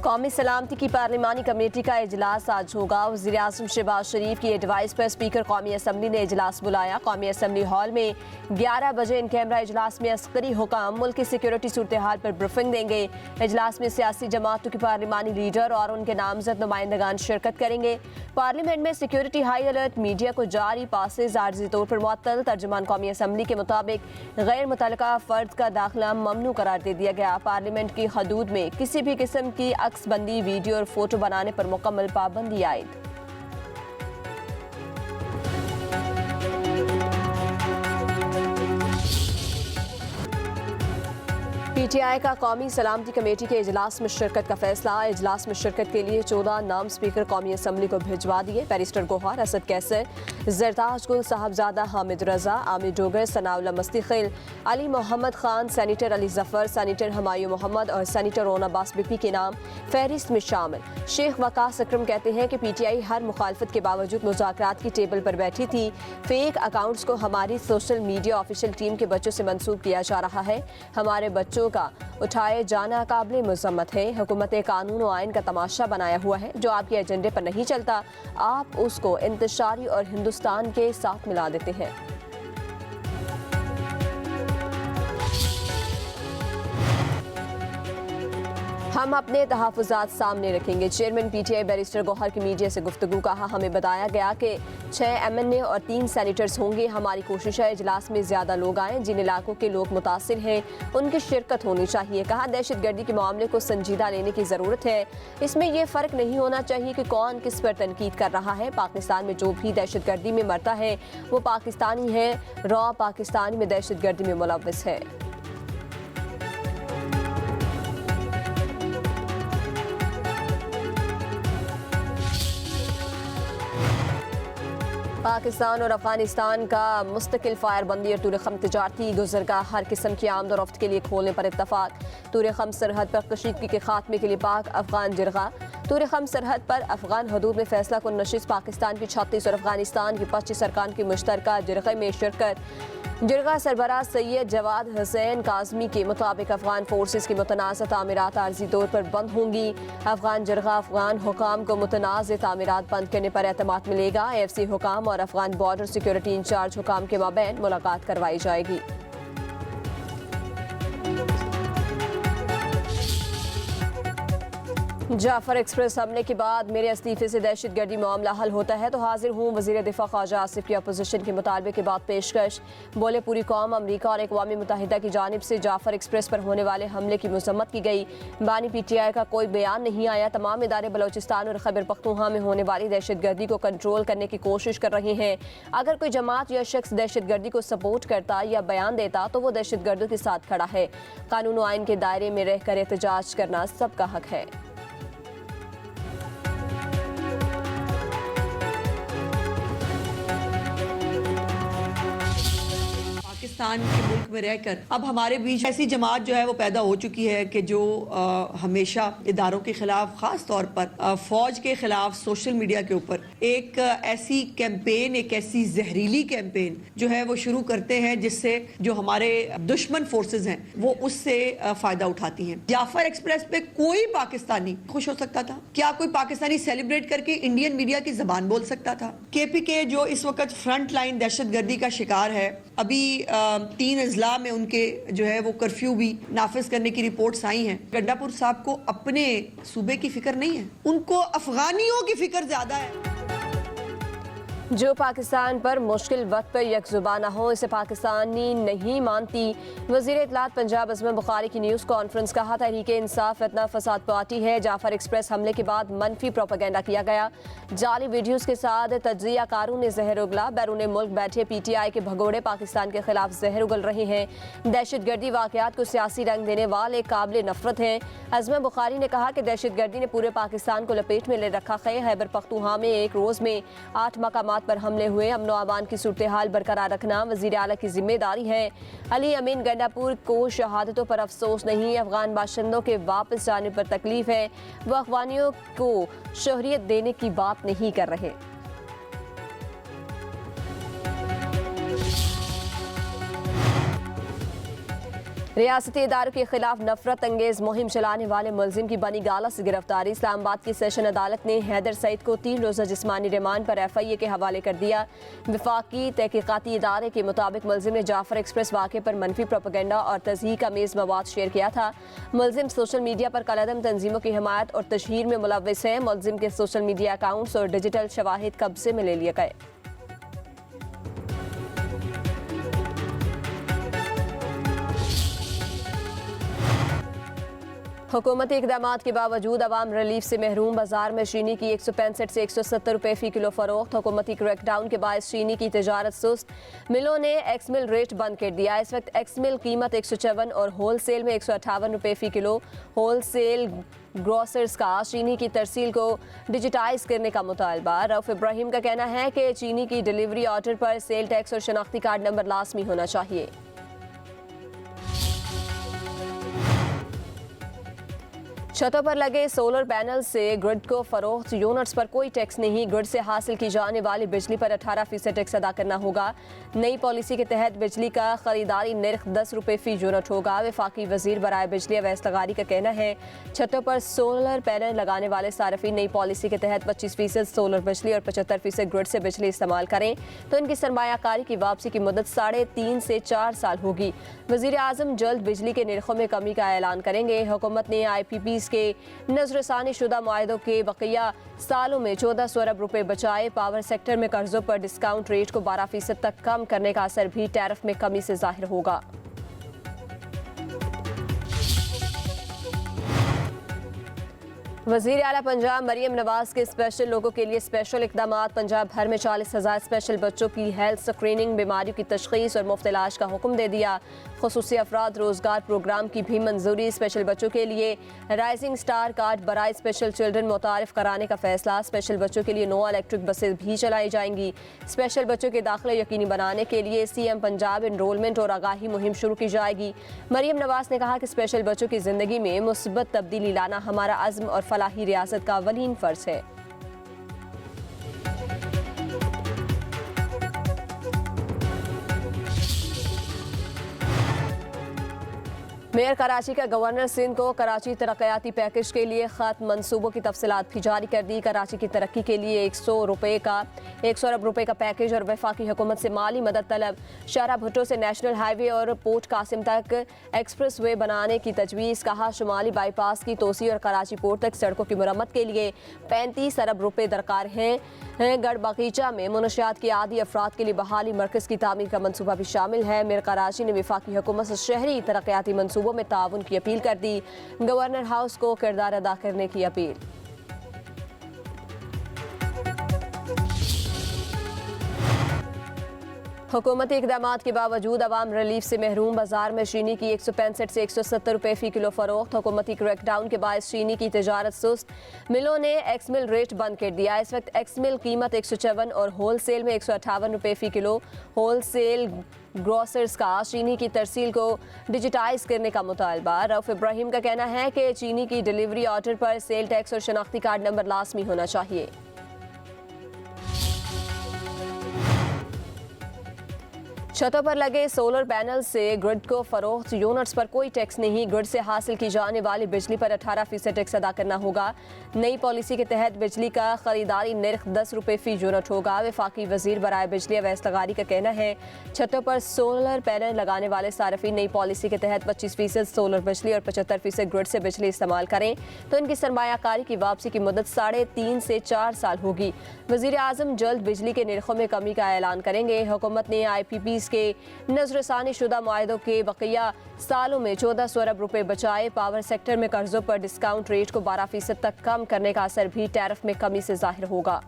कौमी सलामती की पार्लिमानी कमेटी का इजलास आज होगा। वज़ीर आज़म शहबाज शरीफ की एडवाइस पर स्पीकर कौमी असम्बली ने इजलास बुलाया। कौमी असम्बली हॉल में 11 बजे इन कैमरा इजलास में अस्करी हुकाम मुल्क की सिक्योरिटी सूरत हाल पर ब्रीफिंग देंगे। इजलास में सियासी जमातों के पार्लिमानी लीडर और उनके नामजद नुमाइंदगान शिरकत करेंगे। पार्लियामेंट में सिक्योरिटी हाई अलर्ट, मीडिया को जारी पासेज आर्जी तौर पर मुअत्तल। तर्जुमान कौमी असम्बली के मुताबिक गैर मुतल्लका फर्द का दाखिला ममनू करार दे दिया गया। पार्लियामेंट की हदूद में किसी भी किस्म की अक्सबंदी, वीडियो और फोटो बनाने पर मुकम्मल पाबंदी आयद। PTI का कौमी सलामती कमेटी के इजलास में शिरकत का फैसला। इजलास में शिरकत के लिए 14 नाम स्पीकर कौमी असम्बली को भिजवा दिए। बैरिस्टर गोहार, असद कैसर, जरताज गुल, साहबजादा हामिद रजा, आमिर डोगर, सनाउल्ला मस्तिखिल, अली मोहम्मद खान, सैनिटर अली जफर, सैनिटर हमायूं मोहम्मद और सैनिटर रोन अब्बास बीपी के नाम फहरिस्त में शामिल। शेख वकास अकरम कहते हैं कि PTI हर मुखालफत के बावजूद मुज़ाकरात की टेबल पर बैठी थी। फेक अकाउंट्स को हमारी सोशल मीडिया ऑफिशियल टीम के बच्चों से मंसूब किया जा रहा है। हमारे बच्चों का उठाए जाना काबिल मज़म्मत है। हुकूमत कानून और आइन का तमाशा बनाया हुआ है। जो आपके एजेंडे पर नहीं चलता, आप उसको इंतशारी और हिंदुस्तान के साथ मिला देते हैं। हम अपने तहफ़्फ़ुज़ात सामने रखेंगे। चेयरमैन PTI बैरिस्टर गौहर की मीडिया से गुफ्तगू। कहा, हमें बताया गया कि 6 MNA और 3 सैनिटर्स होंगे। हमारी कोशिश है इजलास में ज़्यादा लोग आएँ। जिन इलाकों के लोग मुतासिर हैं उनकी शिरकत होनी चाहिए। कहा, दहशत गर्दी के मामले को संजीदा लेने की ज़रूरत है। इसमें यह फ़र्क नहीं होना चाहिए कि कौन किस पर तनकीद कर रहा है। पाकिस्तान में जो भी दहशत गर्दी में मरता है वो पाकिस्तानी है। रॉ पाकिस्तानी में दहशत गर्दी में मुलव्वस है। पाकिस्तान और अफगानिस्तान का मुस्तकिल फायरबंदी और तूर-ए-खम तिजारती गुज़रगाह हर किस्म की आमद और रफ्त के लिए खोलने पर इत्तफाक। तूर-ए-खम सरहद पर कशीदगी के खात्मे के लिए पाक अफगान जिरगा। तूर-ए-खम सरहद पर अफगान हदूद में फैसला कुन नशिस्त। पाकिस्तान की 36 और अफगानिस्तान की 25 अरकान की मुश्तरका जिरगे में शिरकत। जिरगा सरबराह सैयद जवाद हुसैन काज़मी के मुताबिक अफगान फोर्सेस की मुतनाज़ तामीरात आर्जी तौर पर बंद होंगी। अफगान जिरगा अफगान हुकाम को मुतनाज़ तामीरात बंद करने पर एतमाद मिलेगा। AFC हुकाम और अफगान बॉर्डर सिक्योरिटी इंचार्ज हुकाम के माबैन मुलाकात करवाई जाएगी। जाफर एक्सप्रेस हमले के बाद मेरे इस्तीफे से दहशत गर्दी मामला हल होता है तो हाजिर हूँ। वज़ीर दिफा ख्वाजा आसिफ की अपोजिशन के मुतालबे के बाद पेशकश। बोले, पूरी कौम अमरीका और अक़वाम मुत्तहिदा की जानिब से जाफर एक्सप्रेस पर होने वाले हमले की मज़म्मत की गई। बानी PTI का कोई बयान नहीं आया। तमाम इदारे बलोचिस्तान और खैबर पख्तूनख्वा में होने वाली दहशत गर्दी को कंट्रोल करने की कोशिश कर रहे हैं। अगर कोई जमात या शख्स दहशत गर्दी को सपोर्ट करता या बयान देता तो वो दहशत गर्दों के साथ खड़ा है। कानून और आइन के दायरे में रहकर एहतजाज करना सबका हक है। पाकिस्तान के मुल्क में रहकर अब हमारे बीच ऐसी जमात जो है वो पैदा हो चुकी है कि जो हमेशा इदारों के खिलाफ, खास तौर पर फौज के खिलाफ सोशल मीडिया के ऊपर एक ऐसी कैंपेन, एक ऐसी जहरीली कैंपेन जो है वो शुरू करते हैं जिससे जो हमारे दुश्मन फोर्सेस हैं वो उससे फायदा उठाती हैं। जाफर एक्सप्रेस पे कोई पाकिस्तानी खुश हो सकता था क्या? कोई पाकिस्तानी सेलिब्रेट करके इंडियन मीडिया की जबान बोल सकता था? KPK जो इस वक्त फ्रंट लाइन दहशत गर्दी का शिकार है, अभी 3 अजला में उनके जो है वो कर्फ्यू भी नाफिज करने की रिपोर्ट्स आई हैं। गंडापुर साहब को अपने सूबे की फिक्र नहीं है, उनको अफगानियों की फिक्र ज्यादा है। जो पाकिस्तान पर मुश्किल वक्त पर यकजुबाना हो इसे पाकिस्तानी नहीं मानती। वज़ीर इत्तलात पंजाब अज़म बुखारी की न्यूज़ कॉन्फ्रेंस। कहा, तहरीक इंसाफ इतना फसाद पार्टी है। जाफर एक्सप्रेस हमले के बाद मनफी प्रोपेगेंडा किया गया। जाली वीडियोज़ के साथ तज्जिया कारों ने जहर उगला। बैरून मुल्क बैठे PTI के भगोड़े पाकिस्तान के खिलाफ जहर उगल रहे हैं। दहशत गर्दी वाक़यात को सियासी रंग देने वाले काबिल नफरत हैं। अज़म बुखारी ने कहा कि दहशत गर्दी ने पूरे पाकिस्तान को लपेट में ले रखा है। खैबर पख्तूनख्वा में एक रोज़ में 8 मकामात पर हमले हुए। अमन व अमान की सूरत हाल बरकरार रखना वज़ीर आला की जिम्मेदारी है। अली अमीन गंडापुर को शहादतों पर अफसोस नहीं, अफगान बाशिंदों के वापस जाने पर तकलीफ है। वह अफगानियों को शहरियत देने की बात नहीं कर रहे। रियासती इदारों के खिलाफ नफरत अंगेज मुहिम चलाने वाले मुलजिम की बनी गाला से गिरफ्तारी। इस्लामाबाद की सेशन अदालत ने हैदर सईद को 3 रोज़ा जिस्मानी रिमांड पर FIA के हवाले कर दिया। विफाकी तहकीकाती इदारे के मुताबिक मुलजिम ने जाफर एक्सप्रेस वाक़े पर मनफी प्रोपेगेंडा और तज़हीक अमेज़ मवाद शेयर किया था। मुलजिम सोशल मीडिया पर कलअदम तंजीमों की हिमायत और तशहीर में मुलव्विस है। मुलजिम के सोशल मीडिया अकाउंट्स और डिजिटल शवाहिद कब्जे में ले लिए गए। हुकूमती इक़दामात के बावजूद अवाम रिलीफ से महरूम। बाजार में चीनी की 165 से 170 रुपये फ़ी किलो फ़रोख्त। हुकूमती क्रैकडाउन के बायस चीनी की तजारत सुस्त। मिलों ने एक्स मिल रेट बंद कर दिया। इस वक्त एक्स मिल कीमत 154 और होल सेल में 158 रुपये फ़ी किलो। होल सेल ग्रोसर्स का चीनी की तरसील को डिजिटाइज करने का मुतालबा। रऊफ इब्राहिम का कहना है कि चीनी की डिलीवरी ऑर्डर पर सेल टैक्स और शनाख्ती कार्ड नंबर लाजमी होना चाहिए। छतों पर लगे सोलर पैनल से ग्रिड को फरोख्त। यूनिट्स पर कोई टैक्स नहीं। ग्रिड से हासिल की जाने वाली बिजली पर 18% टैक्स अदा करना होगा। नई पॉलिसी के तहत बिजली का खरीदारी निर्ख 10 रुपये फ़ी यूनिट होगा। वफाकी वजीर बराए बिजली अवैस लगारी का कहना है छतों पर सोलर पैनल लगाने वाले सार्फिन नई पॉलिसी के तहत 25% सोलर बिजली और 75% ग्रिड से बिजली इस्तेमाल करें तो इनकी सरमायाकारी की वापसी की मुद्दत 3.5 से 4 साल होगी। वज़ीर आज़म जल्द बिजली के निर्खों में कमी का ऐलान करेंगे। हुकूमत ने IPPs के नजरसानी शुदा मुआहदों के बकिया सालों में 1400 अरब रुपए बचाए। पावर सेक्टर में कर्जों पर डिस्काउंट रेट को 12% तक कम करने का असर भी टैरिफ में कमी से जाहिर होगा। वज़ीर आला पंजाब मरियम नवाज के स्पेशल लोगों के लिए स्पेशल इक़दामात। पंजाब भर में 40,000 स्पेशल बच्चों की हेल्थ स्क्रीनिंग, बीमारियों की तशख़ीस और मुफ्त इलाज का हुक्म दे दिया। ख़ुसूसी अफराद रोज़गार प्रोग्राम की भी मंजूरी। स्पेशल बच्चों के लिए राइजिंग स्टार कार्ड बराए स्पेशल चिल्ड्रन मुतारिफ कराने का फैसला। स्पेशल बच्चों के लिए 9 इलेक्ट्रिक बसेज भी चलाई जाएंगी। स्पेशल बच्चों के दाखिले यकीनी बनाने के लिए CM पंजाब इनरोलमेंट और आगाही मुहिम शुरू की जाएगी। मरियम नवाज ने कहा कि स्पेशल बच्चों की ज़िंदगी में मुस्बत तब्दीली लाना हमारा अज़्म और फलाही रियासत का अवलीन फ़र्ज़ है। मेयर कराची का गवर्नर सिंध को कराची तरक्याती पैकेज के लिए ख़त मंसूबों की तफसीलात भी जारी कर दी। कराची की तरक्की के लिए 100 अरब रुपए का पैकेज और वफाकी हुकूमत से माली मदद तलब। शाहरा भुट्टो से नेशनल हाईवे और पोर्ट कासिम तक एक्सप्रेस वे बनाने की तजवीज़। कहा शुमाली बाईपास की तोसी और कराची पोर्ट तक सड़कों की मरम्मत के लिए 35 अरब रुपए दरकार हैं। गढ़ बगीचा में मुनशियात की आदी अफराद के लिए बहाली मरकज़ की तामीर का मनसूबा भी शामिल है। मेयर कराची ने वफाकी हुकूमत से शहरी तरक्याती मनसूबों में ताउन की अपील कर दी। गवर्नर हाउस को किरदार अदा करने की अपील। हुकूमती इक़दामात के बावजूद अवाम रिलीफ से महरूम। बाजार में चीनी की 165 से 170 रुपये फ़ी किलो फ़रोख्त। हुकूमती क्रैकडाउन के बायस चीनी की तजारत सुस्त। मिलों ने एक्स मिल रेट बंद कर दिया। इस वक्त एक्स मिल कीमत 154 और होल सेल में 158 रुपये फ़ी किलो। होल सेल ग्रोसर्स का चीनी की तरसील को डिजिटाइज करने का मुतालबा। रऊफ इब्राहिम का कहना है कि चीनी की डिलीवरी ऑर्डर पर सेल टैक्स और शनाख्ती कार्ड नंबर लाजमी होना चाहिए। छतों पर लगे सोलर पैनल से ग्रिड को फरोख्त। यूनिट्स पर कोई टैक्स नहीं। ग्रिड से हासिल की जाने वाली बिजली पर 18% टैक्स अदा करना होगा। नई पॉलिसी के तहत बिजली का खरीदारी निर्ख 10 रुपये फ़ी यूनिट होगा। वफाकी वजीर बराए बिजली अवैस लगारी का कहना है छतों पर सोलर पैनल लगाने वाले सार्फिन नई पॉलिसी के तहत 25% सोलर बिजली और 75% ग्रिड से बिजली इस्तेमाल करें तो इनकी सरमायाकारी की वापसी की मुद्दत 3.5 से 4 साल होगी। वज़ीर आज़म जल्द बिजली के निर्खों में कमी का ऐलान करेंगे। हुकूमत ने IPPs के नजरसानी शुदा मुआहदों के बकिया सालों में 1400 अरब रुपए बचाए। पावर सेक्टर में कर्जों पर डिस्काउंट रेट को 12% तक कम करने का असर भी टैरिफ में कमी से जाहिर होगा।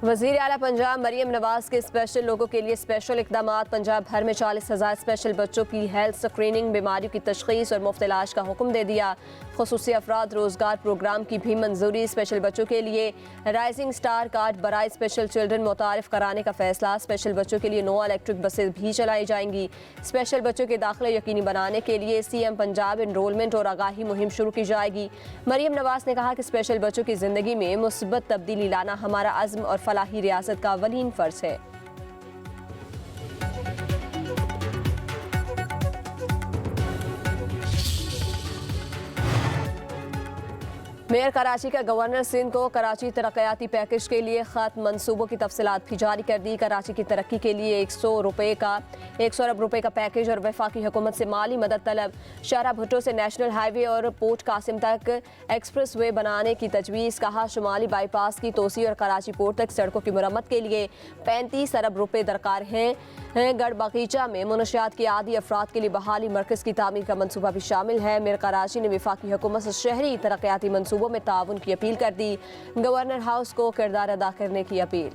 वज़ीर आला पंजाब मरियम नवाज के स्पेशल लोगों के लिए स्पेशल इक़दामात। पंजाब भर में 40,000 स्पेशल बच्चों की हेल्थ स्क्रीनिंग, बीमारियों की तशख़ीस और मुफ्त इलाज का हुक्म दे दिया। ख़ुसूसी अफराद रोज़गार प्रोग्राम की भी मंजूरी। स्पेशल बच्चों के लिए राइजिंग स्टार कार्ड बराए स्पेशल चिल्ड्रन मुतारिफ कराने का फैसला। स्पेशल बच्चों के लिए 9 इलेक्ट्रिक बसेज भी चलाई जाएंगी। स्पेशल बच्चों के दाखिले यकीनी बनाने के लिए CM पंजाब इनरोलमेंट और आगाही मुहिम शुरू की जाएगी। मरियम नवाज ने कहा कि स्पेशल बच्चों की ज़िंदगी में मुस्बत तब्दीली लाना हमारा अज़्म और फलाही रियासत का अवलीन फ़र्ज़ है। मेयर कराची का गवर्नर सिंध को कराची तरक्याती पैकेज के लिए खत मंसूबों की तफसीलात भी जारी कर दी। कराची की तरक्की के लिए 100 अरब रुपए का पैकेज और वफाकी हुकूमत से माली मदद तलब। शाहरा भुट्टो से नेशनल हाईवे और पोर्ट कासिम तक एक्सप्रेस वे बनाने की तजवीज़। कहा शुमाली बाईपास की तोसी और कराची पोर्ट तक सड़कों की मरम्मत के लिए 35 अरब रुपए दरकार हैं। गढ़ बगीचा में मुनशियात की आदी अफराद के लिए बहाली मरकज़ की तामीर का मनसूबा भी शामिल है। मेयर कराची ने वफाकी हुकूमत से शहरी तरक्याती मनसूबों में ताउन की अपील कर दी। गवर्नर हाउस को किरदार अदा करने की अपील।